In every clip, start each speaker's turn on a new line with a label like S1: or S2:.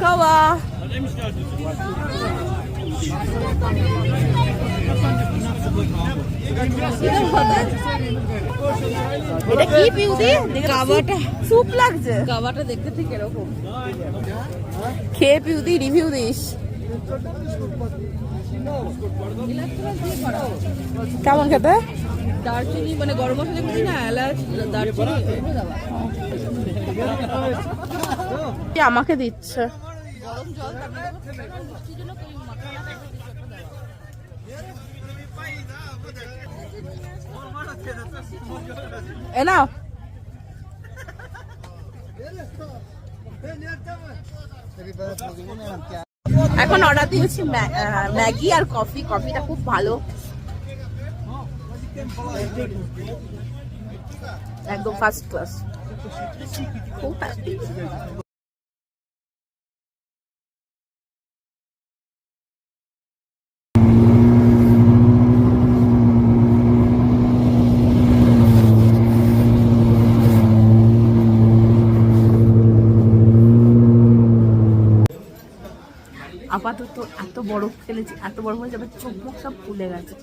S1: খাওয়া। এটা কি পিউদি? গাওয়াটা স্যুপ লাগছে। গাওয়াটা দেখতে ঠিক এরকম। খেয়ে পিউদি রিভিউ দিস। কেমন খেতে? দারচিনি মানে গরম মশলা দিচ্ছি না, এলাচ দারচিনি আমাকে দিচ্ছে। এ নাও। এখন অর্ডার দিয়েছি ম্যাগি আর কফি। কফিটা খুব ভালো, একদম ফার্স্ট ক্লাস। খুব হ্যাপি। আপাতত এত বরফ ফেলেছি, এত বরফ হয়ে যাবে, চোখ মুখ সব ফুলে গেছে।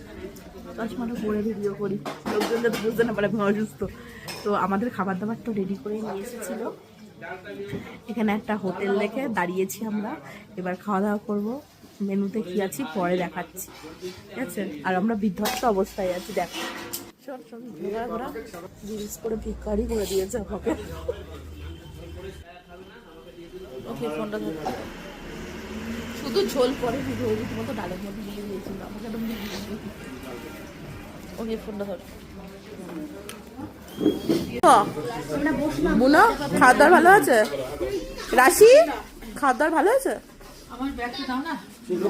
S1: চশমাটা পরে ভিডিও করি, লোকজন যাতে বুঝতে না পারে আমি অসুস্থ। তো আমাদের খাবার দাবার তো রেডি করে নিয়ে এসেছিল। এখানে একটা হোটেল দেখে দাঁড়িয়েছি আমরা, এবার খাওয়া দাওয়া করবো। মেনুতে কি আছি পরে দেখাচ্ছি, ঠিক আছে? আর আমরা বিধ্বস্ত অবস্থায় আছি, দেখ সব সব ঘোরা জিনিস করে ভিক্ষারি করে দিয়েছে আমাকে। ওকে ফোনটা ধর, শুধু ঝোল পরে ভিডিও মতো ডালের মধ্যে দিয়ে দিয়েছিল আমাকে। ওকে ফোনটা ধর। বুনো খাওয়া দাওয়ার ভালো আছে? রাশি খাওয়া দাওয়ার ভালো আছে? আমার ব্যাগটা দাও না।